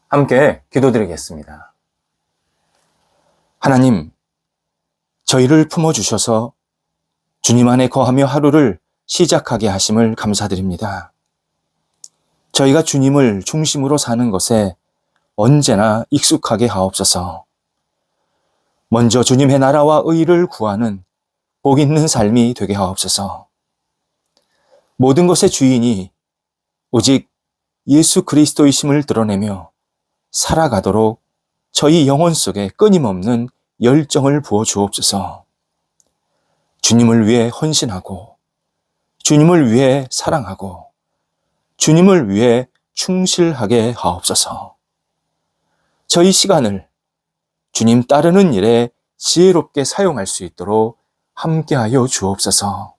함께 기도드리겠습니다. 하나님, 저희를 품어주셔서 주님 안에 거하며 하루를 시작하게 하심을 감사드립니다. 저희가 주님을 중심으로 사는 것에 언제나 익숙하게 하옵소서. 먼저 주님의 나라와 의를 구하는 복 있는 삶이 되게 하옵소서. 모든 것의 주인이 오직 예수 그리스도이심을 드러내며 살아가도록 저희 영혼 속에 끊임없는 열정을 부어 주옵소서. 주님을 위해 헌신하고, 주님을 위해 사랑하고, 주님을 위해 충실하게 하옵소서. 저희 시간을 주님 따르는 일에 지혜롭게 사용할 수 있도록 함께하여 주옵소서.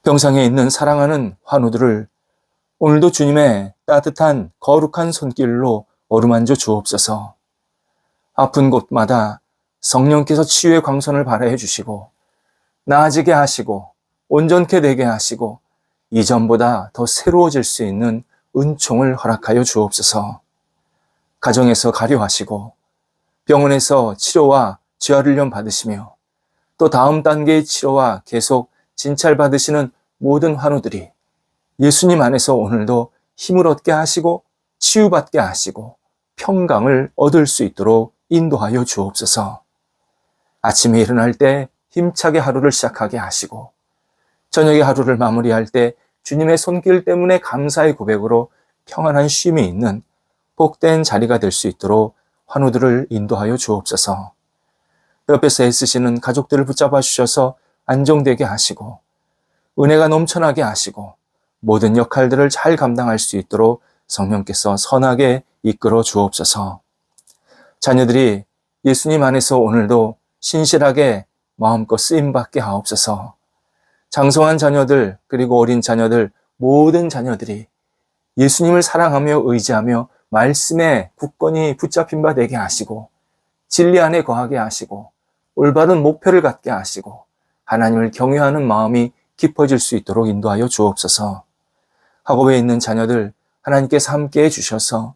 병상에 있는 사랑하는 환우들을 오늘도 주님의 따뜻한 거룩한 손길로 어루만져 주옵소서. 아픈 곳마다 성령께서 치유의 광선을 발하여 주시고 나아지게 하시고 온전케 되게 하시고 이전보다 더 새로워질 수 있는 은총을 허락하여 주옵소서. 가정에서 가료하시고 병원에서 치료와 재활훈련 받으시며 또 다음 단계의 치료와 계속 진찰받으시는 모든 환우들이 예수님 안에서 오늘도 힘을 얻게 하시고 치유받게 하시고 평강을 얻을 수 있도록 인도하여 주옵소서. 아침에 일어날 때 힘차게 하루를 시작하게 하시고 저녁에 하루를 마무리할 때 주님의 손길 때문에 감사의 고백으로 평안한 쉼이 있는 복된 자리가 될 수 있도록 환우들을 인도하여 주옵소서. 옆에서 애쓰시는 가족들을 붙잡아 주셔서 안정되게 하시고 은혜가 넘쳐나게 하시고 모든 역할들을 잘 감당할 수 있도록 성령께서 선하게 이끌어 주옵소서. 자녀들이 예수님 안에서 오늘도 신실하게 마음껏 쓰임받게 하옵소서. 장성한 자녀들 그리고 어린 자녀들 모든 자녀들이 예수님을 사랑하며 의지하며 말씀에 굳건히 붙잡힌 바 되게 하시고 진리 안에 거하게 하시고 올바른 목표를 갖게 하시고 하나님을 경외하는 마음이 깊어질 수 있도록 인도하여 주옵소서. 학업에 있는 자녀들 하나님께서 함께해 주셔서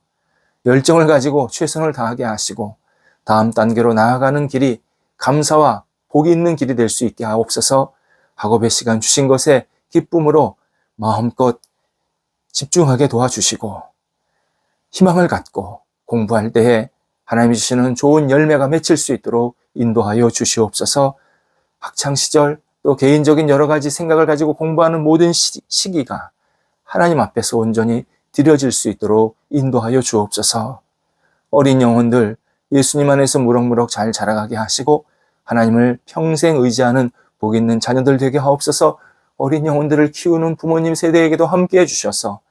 열정을 가지고 최선을 다하게 하시고 다음 단계로 나아가는 길이 감사와 복이 있는 길이 될 수 있게 하옵소서. 학업의 시간 주신 것에 기쁨으로 마음껏 집중하게 도와주시고 희망을 갖고 공부할 때에 하나님이 주시는 좋은 열매가 맺힐 수 있도록 인도하여 주시옵소서. 학창시절 또 개인적인 여러 가지 생각을 가지고 공부하는 모든 시기가 하나님 앞에서 온전히 드려질 수 있도록 인도하여 주옵소서. 어린 영혼들 예수님 안에서 무럭무럭 잘 자라가게 하시고 하나님을 평생 의지하는 복 있는 자녀들 되게 하옵소서. 어린 영혼들을 키우는 부모님 세대에게도 함께해 주셔서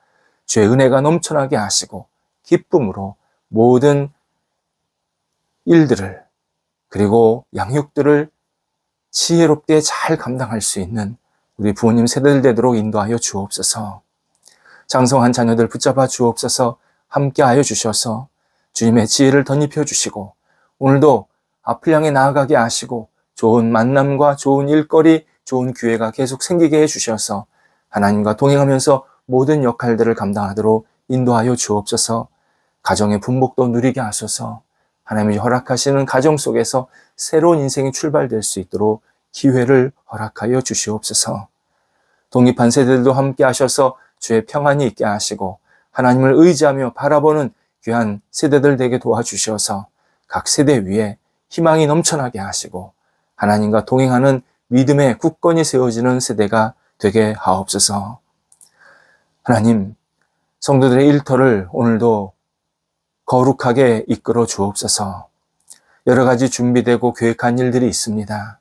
주의 은혜가 넘쳐나게 하시고 기쁨으로 모든 일들을 그리고 양육들을 지혜롭게 잘 감당할 수 있는 우리 부모님 세대들 되도록 인도하여 주옵소서. 장성한 자녀들 붙잡아 주옵소서. 함께하여 주셔서 주님의 지혜를 덧입혀 주시고 오늘도 앞을 향해 나아가게 하시고 좋은 만남과 좋은 일거리, 좋은 기회가 계속 생기게 해주셔서 하나님과 동행하면서 모든 역할들을 감당하도록 인도하여 주옵소서. 가정의 분복도 누리게 하소서. 하나님이 허락하시는 가정 속에서 새로운 인생이 출발될 수 있도록 기회를 허락하여 주시옵소서. 독립한 세대들도 함께 하셔서 주의 평안이 있게 하시고 하나님을 의지하며 바라보는 귀한 세대들 되게 도와주셔서 각 세대 위에 희망이 넘쳐나게 하시고 하나님과 동행하는 믿음에 굳건히 세워지는 세대가 되게 하옵소서. 하나님, 성도들의 일터를 오늘도 거룩하게 이끌어 주옵소서. 여러 가지 준비되고 계획한 일들이 있습니다.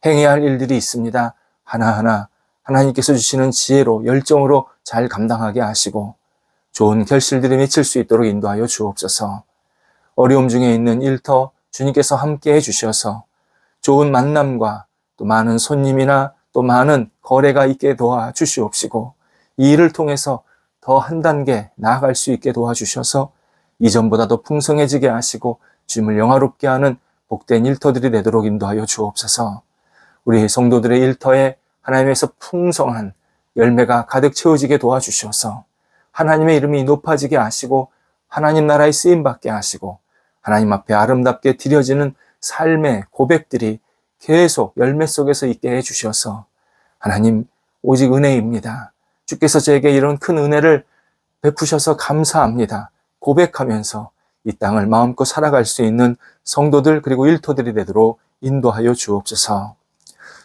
행해야 할 일들이 있습니다. 하나하나 하나님께서 주시는 지혜로 열정으로 잘 감당하게 하시고 좋은 결실들이 맺힐 수 있도록 인도하여 주옵소서. 어려움 중에 있는 일터 주님께서 함께 해주셔서 좋은 만남과 또 많은 손님이나 또 많은 거래가 있게 도와주시옵시고 이 일을 통해서 더 한 단계 나아갈 수 있게 도와주셔서 이전보다 더 풍성해지게 하시고 주님을 영화롭게 하는 복된 일터들이 되도록 인도하여 주옵소서. 우리 성도들의 일터에 하나님에서 풍성한 열매가 가득 채워지게 도와주셔서 하나님의 이름이 높아지게 하시고 하나님 나라의 쓰임받게 하시고 하나님 앞에 아름답게 드려지는 삶의 고백들이 계속 열매 속에서 있게 해주셔서 하나님 오직 은혜입니다. 주께서 제게 이런 큰 은혜를 베푸셔서 감사합니다. 고백하면서 이 땅을 마음껏 살아갈 수 있는 성도들 그리고 일터들이 되도록 인도하여 주옵소서.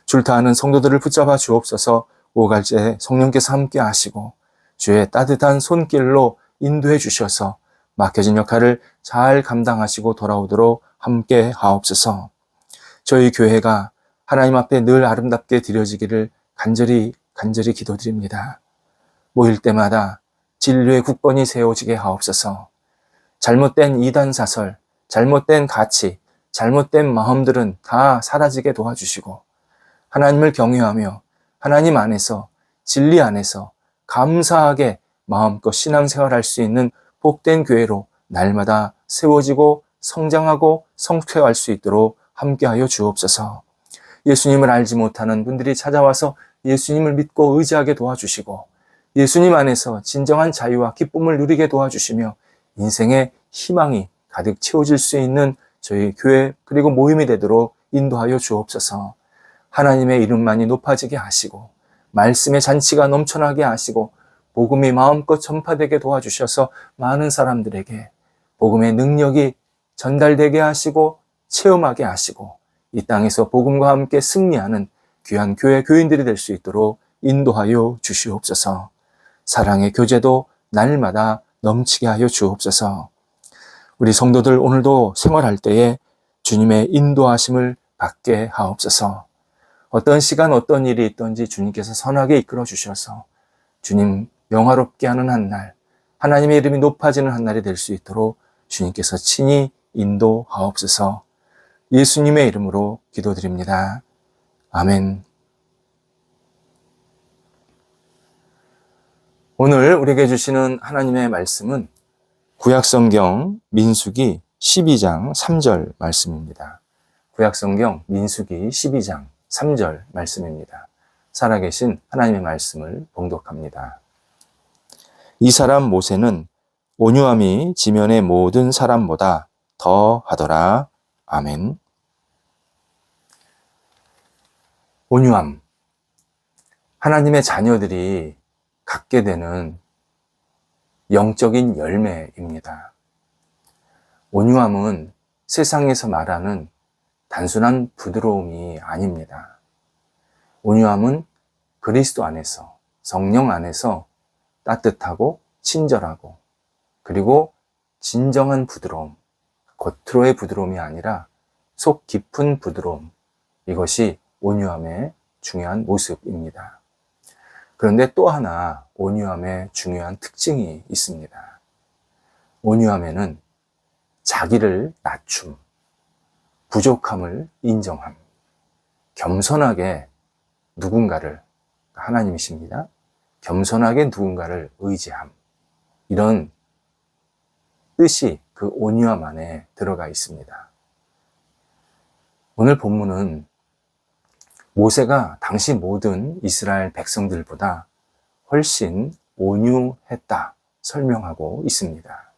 줄타하는 성도들을 붙잡아 주옵소서. 오갈제 성령께서 함께 하시고 주의 따뜻한 손길로 인도해 주셔서 맡겨진 역할을 잘 감당하시고 돌아오도록 함께 하옵소서. 저희 교회가 하나님 앞에 늘 아름답게 드려지기를 간절히 기도드립니다. 모일 때마다 진리의 국번이 세워지게 하옵소서. 잘못된 이단사설, 잘못된 가치, 잘못된 마음들은 다 사라지게 도와주시고 하나님을 경외하며 하나님 안에서 진리 안에서 감사하게 마음껏 신앙생활할 수 있는 복된 교회로 날마다 세워지고 성장하고 성취할 수 있도록 함께하여 주옵소서. 예수님을 알지 못하는 분들이 찾아와서 예수님을 믿고 의지하게 도와주시고 예수님 안에서 진정한 자유와 기쁨을 누리게 도와주시며 인생의 희망이 가득 채워질 수 있는 저희 교회 그리고 모임이 되도록 인도하여 주옵소서. 하나님의 이름만이 높아지게 하시고 말씀의 잔치가 넘쳐나게 하시고 복음이 마음껏 전파되게 도와주셔서 많은 사람들에게 복음의 능력이 전달되게 하시고 체험하게 하시고 이 땅에서 복음과 함께 승리하는 귀한 교회 교인들이 될 수 있도록 인도하여 주시옵소서. 사랑의 교제도 날마다 넘치게 하여 주옵소서. 우리 성도들 오늘도 생활할 때에 주님의 인도하심을 받게 하옵소서. 어떤 시간 어떤 일이 있든지 주님께서 선하게 이끌어 주셔서 주님 영화롭게 하는 한 날, 하나님의 이름이 높아지는 한 날이 될 수 있도록 주님께서 친히 인도하옵소서. 예수님의 이름으로 기도드립니다. 아멘. 오늘 우리에게 주시는 하나님의 말씀은 구약성경 민수기 12장 3절 말씀입니다. 구약성경 민수기 12장 3절 말씀입니다. 살아계신 하나님의 말씀을 봉독합니다. 이 사람 모세는 온유함이 지면의 모든 사람보다 더 하더라. 아멘. 온유함. 하나님의 자녀들이 갖게 되는 영적인 열매입니다. 온유함은 세상에서 말하는 단순한 부드러움이 아닙니다. 온유함은 그리스도 안에서, 성령 안에서 따뜻하고 친절하고 그리고 진정한 부드러움, 겉으로의 부드러움이 아니라 속 깊은 부드러움, 이것이 온유함의 중요한 모습입니다. 그런데 또 하나 온유함의 중요한 특징이 있습니다. 온유함에는 자기를 낮춤, 부족함을 인정함, 겸손하게 누군가를, 하나님이십니다. 겸손하게 누군가를 의지함, 이런 뜻이 그 온유함 안에 들어가 있습니다. 오늘 본문은 모세가 당시 모든 이스라엘 백성들보다 훨씬 온유했다 설명하고 있습니다.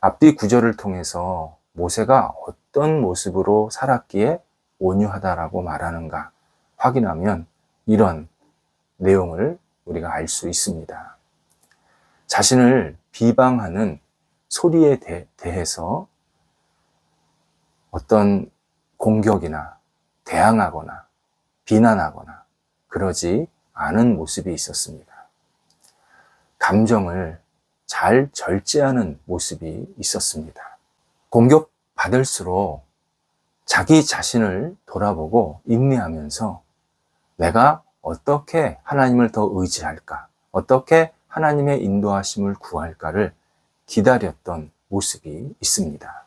앞뒤 구절을 통해서 모세가 어떤 모습으로 살았기에 온유하다라고 말하는가 확인하면 이런 내용을 우리가 알 수 있습니다. 자신을 비방하는 소리에 대해서 어떤 공격이나 대항하거나 비난하거나 그러지 않은 모습이 있었습니다. 감정을 잘 절제하는 모습이 있었습니다. 공격받을수록 자기 자신을 돌아보고 인내하면서 내가 어떻게 하나님을 더 의지할까, 어떻게 하나님의 인도하심을 구할까를 기다렸던 모습이 있습니다.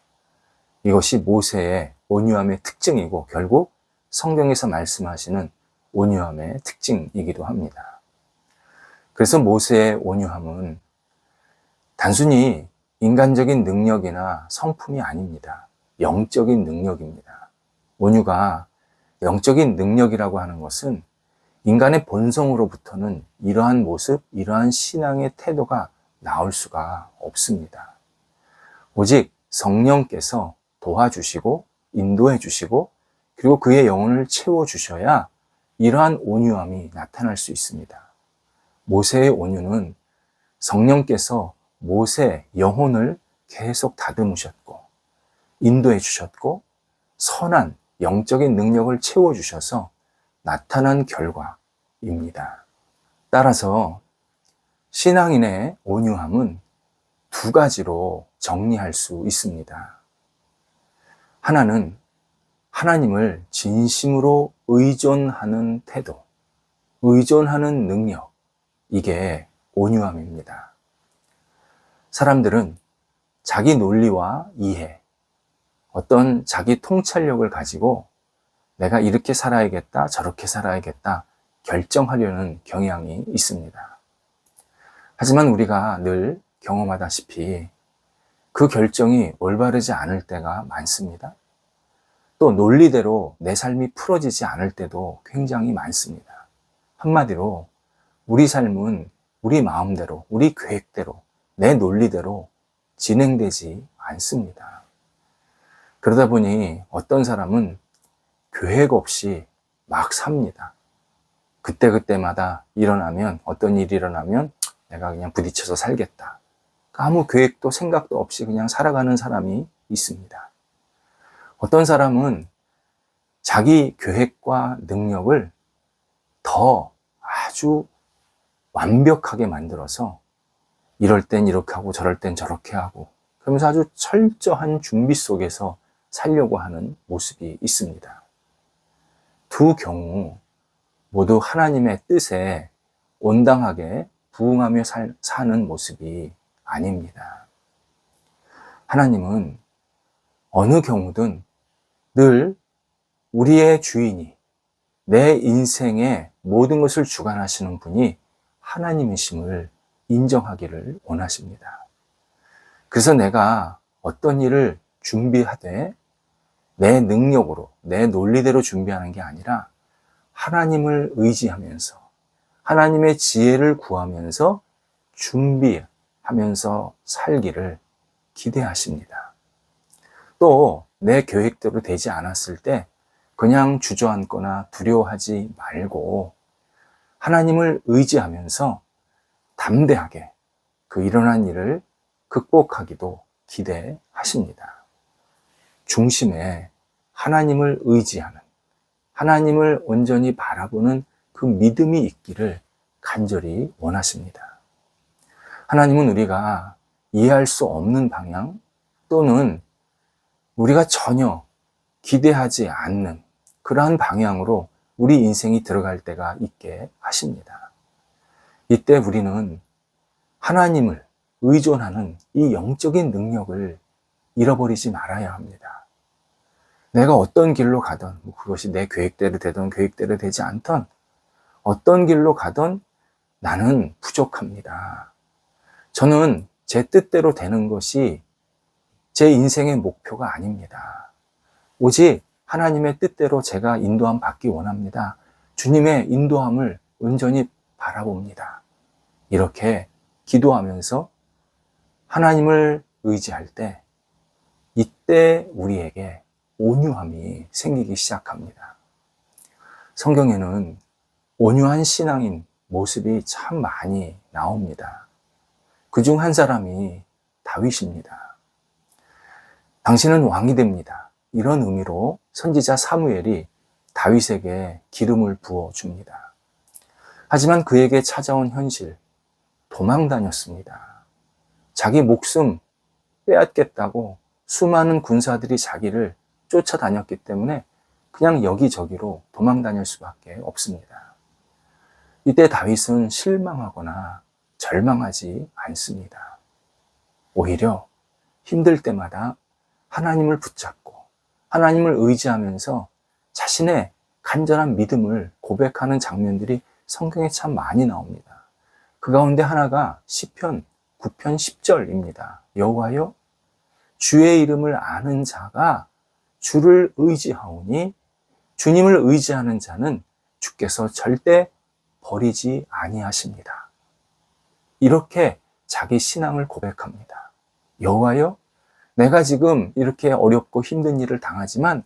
이것이 모세의 온유함의 특징이고 결국 성경에서 말씀하시는 온유함의 특징이기도 합니다. 그래서 모세의 온유함은 단순히 인간적인 능력이나 성품이 아닙니다. 영적인 능력입니다. 온유가 영적인 능력이라고 하는 것은 인간의 본성으로부터는 이러한 모습, 이러한 신앙의 태도가 나올 수가 없습니다. 오직 성령께서 도와주시고 인도해 주시고 그리고 그의 영혼을 채워주셔야 이러한 온유함이 나타날 수 있습니다. 모세의 온유는 성령께서 모세의 영혼을 계속 다듬으셨고 인도해 주셨고 선한 영적인 능력을 채워주셔서 나타난 결과입니다. 따라서 신앙인의 온유함은 두 가지로 정리할 수 있습니다. 하나는 하나님을 진심으로 의존하는 태도, 의존하는 능력, 이게 온유함입니다. 사람들은 자기 논리와 이해, 어떤 자기 통찰력을 가지고 내가 이렇게 살아야겠다, 저렇게 살아야겠다 결정하려는 경향이 있습니다. 하지만 우리가 늘 경험하다시피 그 결정이 올바르지 않을 때가 많습니다. 또 논리대로 내 삶이 풀어지지 않을 때도 굉장히 많습니다. 한마디로 우리 삶은 우리 마음대로, 우리 계획대로, 내 논리대로 진행되지 않습니다. 그러다 보니 어떤 사람은 계획 없이 막 삽니다. 그때그때마다 어떤 일이 일어나면 내가 그냥 부딪혀서 살겠다. 아무 계획도 생각도 없이 그냥 살아가는 사람이 있습니다. 어떤 사람은 자기 계획과 능력을 더 아주 완벽하게 만들어서 이럴 땐 이렇게 하고 저럴 땐 저렇게 하고 그러면서 아주 철저한 준비 속에서 살려고 하는 모습이 있습니다. 두 경우 모두 하나님의 뜻에 온당하게 부응하며 사는 모습이 아닙니다. 하나님은 어느 경우든 늘 우리의 주인이 내 인생의 모든 것을 주관하시는 분이 하나님이심을 인정하기를 원하십니다. 그래서 내가 어떤 일을 준비하되 내 능력으로, 내 논리대로 준비하는 게 아니라 하나님을 의지하면서 하나님의 지혜를 구하면서 준비하면서 살기를 기대하십니다. 또 내 계획대로 되지 않았을 때 그냥 주저앉거나 두려워하지 말고 하나님을 의지하면서 담대하게 그 일어난 일을 극복하기도 기대하십니다. 중심에 하나님을 의지하는, 하나님을 온전히 바라보는 그 믿음이 있기를 간절히 원하십니다. 하나님은 우리가 이해할 수 없는 방향 또는 우리가 전혀 기대하지 않는 그러한 방향으로 우리 인생이 들어갈 때가 있게 하십니다. 이때 우리는 하나님을 의존하는 이 영적인 능력을 잃어버리지 말아야 합니다. 내가 어떤 길로 가든 그것이 내 계획대로 되든 계획대로 되지 않든 어떤 길로 가든 나는 부족합니다. 저는 제 뜻대로 되는 것이 제 인생의 목표가 아닙니다. 오직 하나님의 뜻대로 제가 인도함 받기 원합니다. 주님의 인도함을 온전히 바라봅니다. 이렇게 기도하면서 하나님을 의지할 때 이때 우리에게 온유함이 생기기 시작합니다. 성경에는 온유한 신앙인 모습이 참 많이 나옵니다. 그중 한 사람이 다윗입니다. 당신은 왕이 됩니다. 이런 의미로 선지자 사무엘이 다윗에게 기름을 부어줍니다. 하지만 그에게 찾아온 현실, 도망 다녔습니다. 자기 목숨 빼앗겠다고 수많은 군사들이 자기를 쫓아다녔기 때문에 그냥 여기저기로 도망 다닐 수밖에 없습니다. 이때 다윗은 실망하거나 절망하지 않습니다. 오히려 힘들 때마다 하나님을 붙잡고 하나님을 의지하면서 자신의 간절한 믿음을 고백하는 장면들이 성경에 참 많이 나옵니다. 그 가운데 하나가 시편 9편 10절입니다. 여호와여 주의 이름을 아는 자가 주를 의지하오니 주님을 의지하는 자는 주께서 절대 버리지 아니하십니다. 이렇게 자기 신앙을 고백합니다. 여호와여 내가 지금 이렇게 어렵고 힘든 일을 당하지만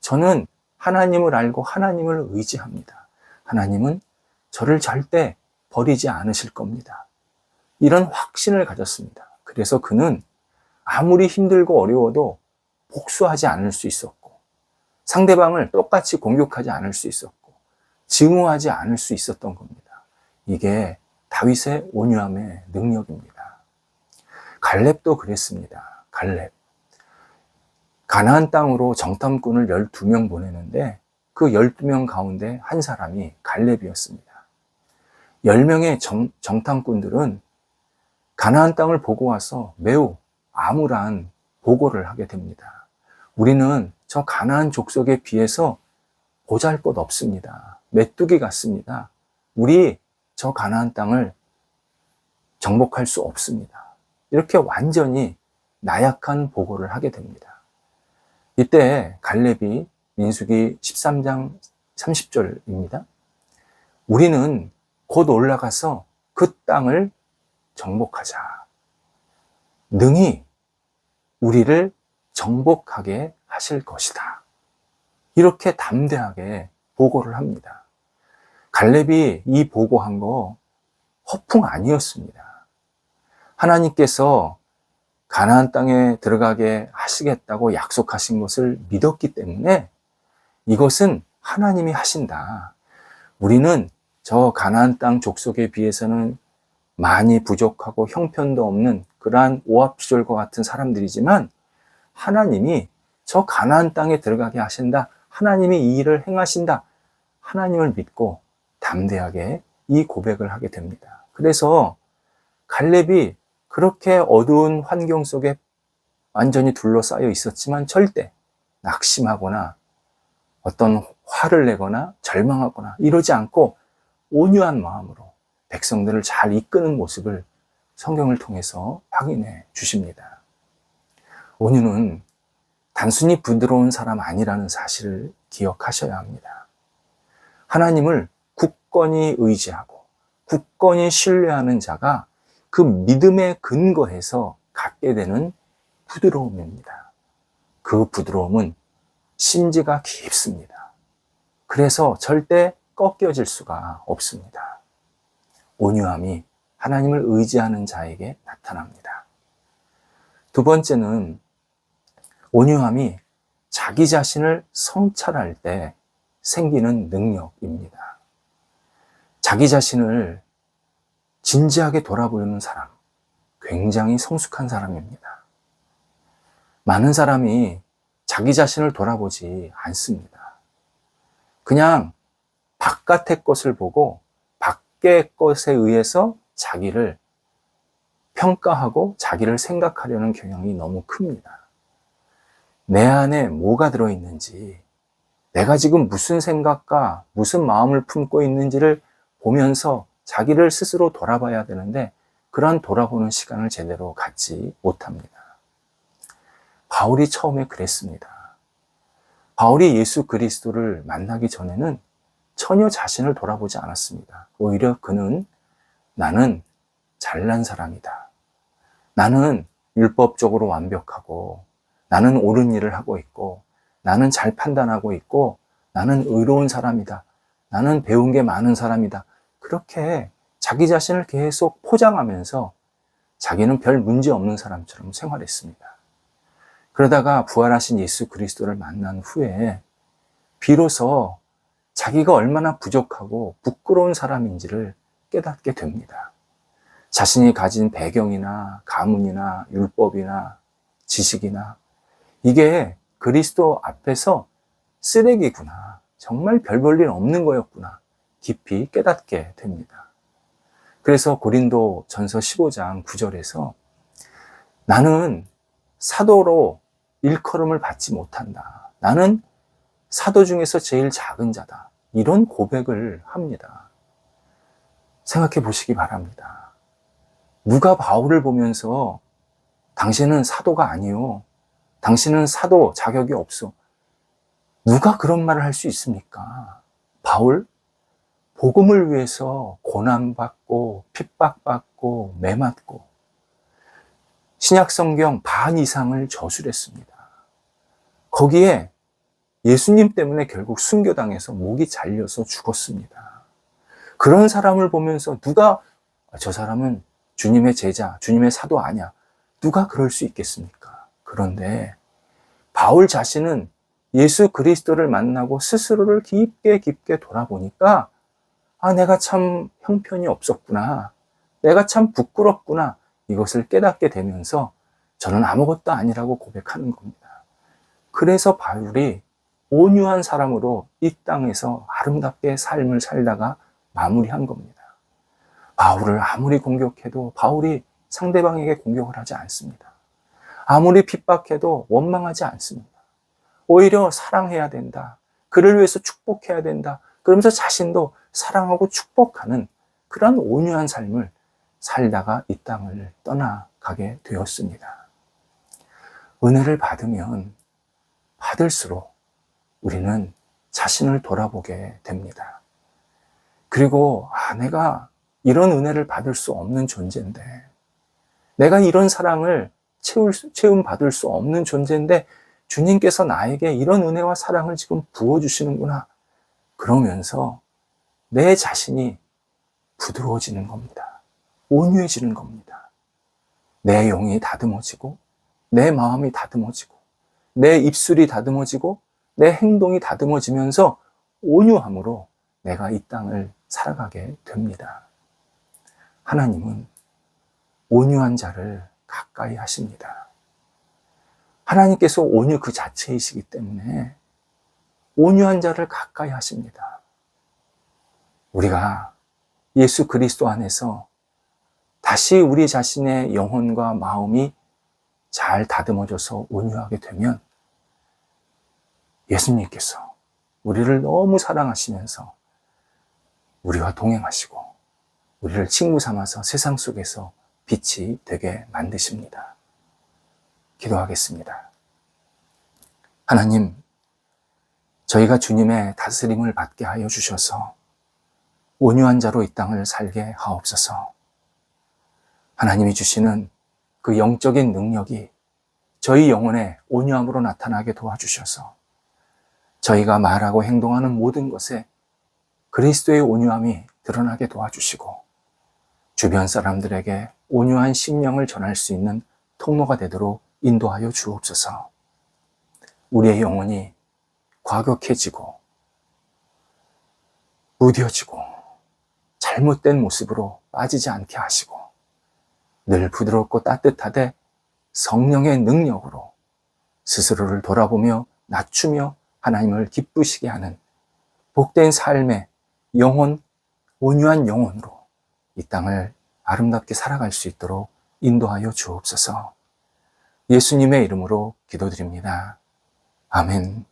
저는 하나님을 알고 하나님을 의지합니다. 하나님은 저를 절대 버리지 않으실 겁니다. 이런 확신을 가졌습니다. 그래서 그는 아무리 힘들고 어려워도 복수하지 않을 수 있었고, 상대방을 똑같이 공격하지 않을 수 있었고, 증오하지 않을 수 있었던 겁니다. 이게 다윗의 온유함의 능력입니다. 갈렙도 그랬습니다. 갈렙. 가나안 땅으로 정탐꾼을 12명 보내는데 그 12명 가운데 한 사람이 갈렙이었습니다. 10명의 정탐꾼들은 가나안 땅을 보고 와서 매우 암울한 보고를 하게 됩니다. 우리는 저 가나안 족속에 비해서 보잘것 없습니다. 메뚜기 같습니다. 우리 저 가나안 땅을 정복할 수 없습니다. 이렇게 완전히 나약한 보고를 하게 됩니다. 이때 갈렙이 민수기 13장 30절입니다. 우리는 곧 올라가서 그 땅을 정복하자. 능히 우리를 정복하게 하실 것이다. 이렇게 담대하게 보고를 합니다. 갈렙이 이 보고한 거 허풍 아니었습니다. 하나님께서 가나안 땅에 들어가게 하시겠다고 약속하신 것을 믿었기 때문에 이것은 하나님이 하신다. 우리는 저 가나안 땅 족속에 비해서는 많이 부족하고 형편도 없는 그러한 오합지졸과 같은 사람들이지만 하나님이 저 가나안 땅에 들어가게 하신다. 하나님이 이 일을 행하신다. 하나님을 믿고 담대하게 이 고백을 하게 됩니다. 그래서 갈렙이 그렇게 어두운 환경 속에 완전히 둘러싸여 있었지만 절대 낙심하거나 어떤 화를 내거나 절망하거나 이러지 않고 온유한 마음으로 백성들을 잘 이끄는 모습을 성경을 통해서 확인해 주십니다. 온유는 단순히 부드러운 사람 아니라는 사실을 기억하셔야 합니다. 하나님을 굳건히 의지하고 굳건히 신뢰하는 자가 그 믿음에 근거해서 갖게 되는 부드러움입니다. 그 부드러움은 심지가 깊습니다. 그래서 절대 꺾여질 수가 없습니다. 온유함이 하나님을 의지하는 자에게 나타납니다. 두 번째는 온유함이 자기 자신을 성찰할 때 생기는 능력입니다. 자기 자신을 진지하게 돌아보는 사람, 굉장히 성숙한 사람입니다. 많은 사람이 자기 자신을 돌아보지 않습니다. 그냥 바깥의 것을 보고 밖의 것에 의해서 자기를 평가하고 자기를 생각하려는 경향이 너무 큽니다. 내 안에 뭐가 들어있는지, 내가 지금 무슨 생각과 무슨 마음을 품고 있는지를 보면서 자기를 스스로 돌아봐야 되는데 그러한 돌아보는 시간을 제대로 갖지 못합니다. 바울이 처음에 그랬습니다. 바울이 예수 그리스도를 만나기 전에는 전혀 자신을 돌아보지 않았습니다. 오히려 그는 나는 잘난 사람이다. 나는 율법적으로 완벽하고 나는 옳은 일을 하고 있고 나는 잘 판단하고 있고 나는 의로운 사람이다. 나는 배운 게 많은 사람이다. 그렇게 자기 자신을 계속 포장하면서 자기는 별 문제 없는 사람처럼 생활했습니다. 그러다가 부활하신 예수 그리스도를 만난 후에 비로소 자기가 얼마나 부족하고 부끄러운 사람인지를 깨닫게 됩니다. 자신이 가진 배경이나 가문이나 율법이나 지식이나 이게 그리스도 앞에서 쓰레기구나. 정말 별 볼 일 없는 거였구나. 깊이 깨닫게 됩니다. 그래서 고린도 전서 15장 9절에서 나는 사도로 일컬음을 받지 못한다. 나는 사도 중에서 제일 작은 자다. 이런 고백을 합니다. 생각해 보시기 바랍니다. 누가 바울을 보면서 당신은 사도가 아니요. 당신은 사도 자격이 없어. 누가 그런 말을 할 수 있습니까? 바울? 복음을 위해서 고난받고 핍박받고 매맞고 신약 성경 반 이상을 저술했습니다. 거기에 예수님 때문에 결국 순교당해서 목이 잘려서 죽었습니다. 그런 사람을 보면서 누가 저 사람은 주님의 제자, 주님의 사도 아니야. 누가 그럴 수 있겠습니까? 그런데 바울 자신은 예수 그리스도를 만나고 스스로를 깊게 돌아보니까 내가 참 형편이 없었구나. 내가 참 부끄럽구나. 이것을 깨닫게 되면서 저는 아무것도 아니라고 고백하는 겁니다. 그래서 바울이 온유한 사람으로 이 땅에서 아름답게 삶을 살다가 마무리한 겁니다. 바울을 아무리 공격해도 바울이 상대방에게 공격을 하지 않습니다. 아무리 핍박해도 원망하지 않습니다. 오히려 사랑해야 된다. 그를 위해서 축복해야 된다. 그러면서 자신도 사랑하고 축복하는 그런 온유한 삶을 살다가 이 땅을 떠나가게 되었습니다. 은혜를 받으면 받을수록 우리는 자신을 돌아보게 됩니다. 그리고 내가 이런 은혜를 받을 수 없는 존재인데, 내가 이런 사랑을 체험받을 수 없는 존재인데 주님께서 나에게 이런 은혜와 사랑을 지금 부어주시는구나. 그러면서 내 자신이 부드러워지는 겁니다. 온유해지는 겁니다. 내 영이 다듬어지고, 내 마음이 다듬어지고, 내 입술이 다듬어지고, 내 행동이 다듬어지면서 온유함으로 내가 이 땅을 살아가게 됩니다. 하나님은 온유한 자를 가까이 하십니다. 하나님께서 온유 그 자체이시기 때문에 온유한 자를 가까이 하십니다. 우리가 예수 그리스도 안에서 다시 우리 자신의 영혼과 마음이 잘 다듬어져서 온유하게 되면 예수님께서 우리를 너무 사랑하시면서 우리와 동행하시고 우리를 친구 삼아서 세상 속에서 빛이 되게 만드십니다. 기도하겠습니다. 하나님, 저희가 주님의 다스림을 받게 하여 주셔서 온유한 자로 이 땅을 살게 하옵소서. 하나님이 주시는 그 영적인 능력이 저희 영혼의 온유함으로 나타나게 도와주셔서 저희가 말하고 행동하는 모든 것에 그리스도의 온유함이 드러나게 도와주시고 주변 사람들에게 온유한 심령을 전할 수 있는 통로가 되도록 인도하여 주옵소서. 우리의 영혼이 과격해지고 무뎌지고 잘못된 모습으로 빠지지 않게 하시고 늘 부드럽고 따뜻하되 성령의 능력으로 스스로를 돌아보며 낮추며 하나님을 기쁘시게 하는 복된 삶의 영혼, 온유한 영혼으로 이 땅을 아름답게 살아갈 수 있도록 인도하여 주옵소서. 예수님의 이름으로 기도드립니다. 아멘.